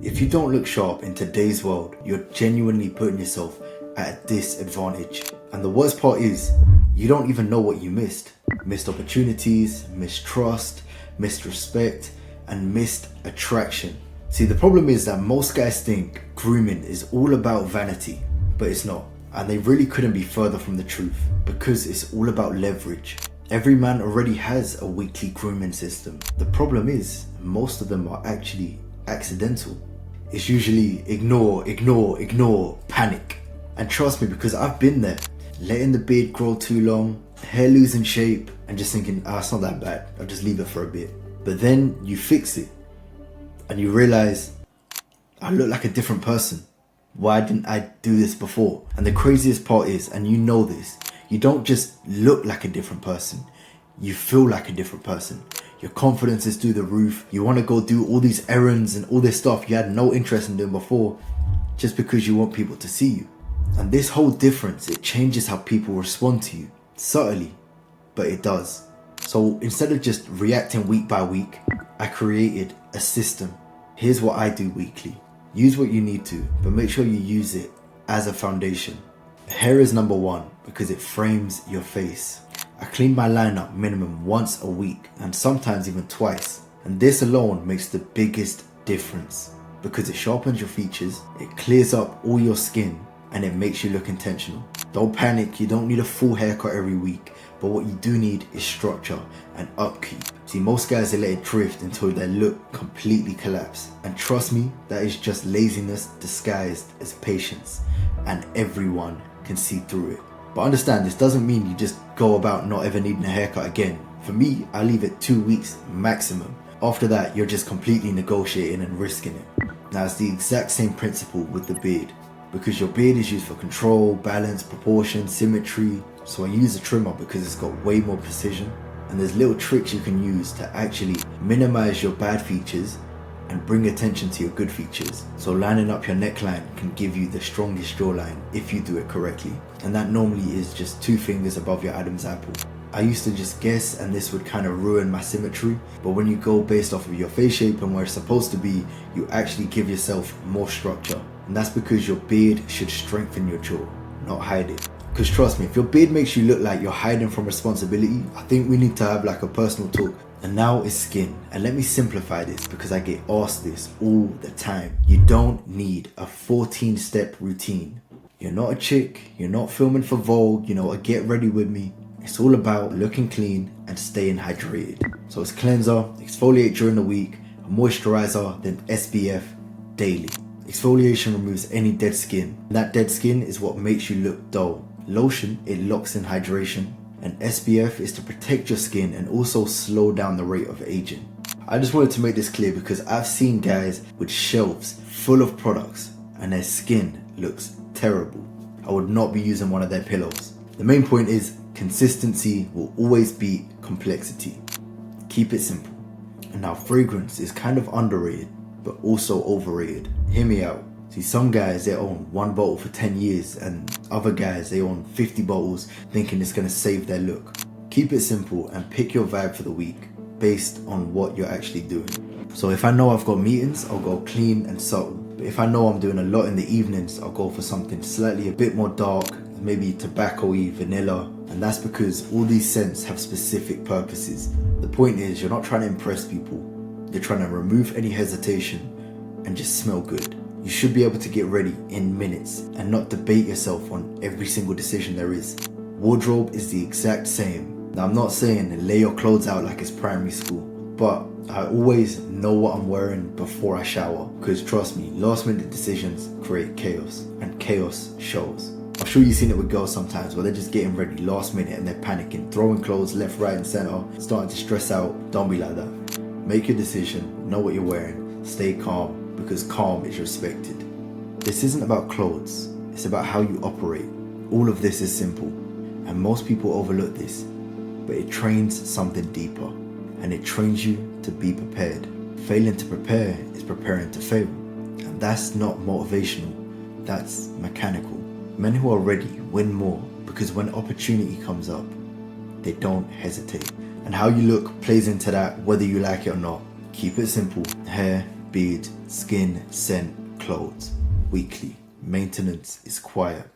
If you don't look sharp in today's world, you're genuinely putting yourself at a disadvantage. And the worst part is, you don't even know what you missed. Missed opportunities, missed trust, missed respect, and missed attraction. See, the problem is that most guys think grooming is all about vanity, but it's not. And they really couldn't be further from the truth, because it's all about leverage. Every man already has a weekly grooming system. The problem is, most of them are actually accidental. It's usually ignore, panic. And trust me, because I've been there. Letting the beard grow too long, hair losing shape, and just thinking, it's not that bad, I'll just leave it for a bit. But then you fix it, and you realize, I look like a different person. Why didn't I do this before? And the craziest part is, and you know this, you don't just look like a different person, you feel like a different person. Your confidence is through the roof. You want to go do all these errands and all this stuff you had no interest in doing before, just because you want people to see you. And this whole difference, it changes how people respond to you. Subtly, but it does. So instead of just reacting week by week, I created a system. Here's what I do weekly. Use what you need to, but make sure you use it as a foundation. Hair is number one because it frames your face. I clean my line up minimum once a week and sometimes even twice. And this alone makes the biggest difference because it sharpens your features, it clears up all your skin, and it makes you look intentional. Don't panic, you don't need a full haircut every week, but what you do need is structure and upkeep. See, most guys, they let it drift until their look completely collapse. And trust me, that is just laziness disguised as patience, and everyone can see through it. But understand, this doesn't mean you just go about not ever needing a haircut again. For me, I leave it 2 weeks maximum. After that, you're just completely negotiating and risking it. Now, it's the exact same principle with the beard, because your beard is used for control, balance, proportion, symmetry. So when you use a trimmer, because it's got way more precision, and there's little tricks you can use to actually minimize your bad features and bring attention to your good features. So lining up your neckline can give you the strongest jawline if you do it correctly. And that normally is just 2 fingers above your Adam's apple. I used to just guess and this would kind of ruin my symmetry, but when you go based off of your face shape and where it's supposed to be, you actually give yourself more structure. And that's because your beard should strengthen your jaw, not hide it. Because trust me, if your beard makes you look like you're hiding from responsibility, I think we need to have like a personal talk. And now it's skin. And let me simplify this because I get asked this all the time. You don't need a 14-step routine. You're not a chick, you're not filming for Vogue, a get ready with me. It's all about looking clean and staying hydrated. So it's cleanser, exfoliate during the week, a moisturizer, then SPF daily. Exfoliation removes any dead skin. And that dead skin is what makes you look dull. Lotion, it locks in hydration. And SPF is to protect your skin and also slow down the rate of aging. I just wanted to make this clear because I've seen guys with shelves full of products and their skin looks terrible. I would not be using one of their pillows. The main point is consistency will always beat complexity. Keep it simple. And now fragrance is kind of underrated but also overrated. Hear me out. See, some guys, they own 1 bottle for 10 years and other guys, they own 50 bottles thinking it's going to save their look. Keep it simple and pick your vibe for the week based on what you're actually doing. So if I know I've got meetings, I'll go clean and subtle. But if I know I'm doing a lot in the evenings, I'll go for something slightly a bit more dark, maybe tobacco-y, vanilla. And that's because all these scents have specific purposes. The point is, you're not trying to impress people. You're trying to remove any hesitation and just smell good. You should be able to get ready in minutes and not debate yourself on every single decision there is. Wardrobe is the exact same. Now, I'm not saying lay your clothes out like it's primary school, but I always know what I'm wearing before I shower, because trust me, last minute decisions create chaos, and chaos shows. I'm sure you've seen it with girls sometimes where they're just getting ready last minute and they're panicking, throwing clothes left, right and center, starting to stress out. Don't be like that. Make your decision, know what you're wearing, stay calm, because calm is respected. This isn't about clothes, it's about how you operate. All of this is simple, and most people overlook this, but it trains something deeper, and it trains you to be prepared. Failing to prepare is preparing to fail, and that's not motivational, that's mechanical. Men who are ready win more, because when opportunity comes up, they don't hesitate. And how you look plays into that whether you like it or not. Keep it simple. Hair, beard, skin, scent, clothes. Weekly. Maintenance is quiet.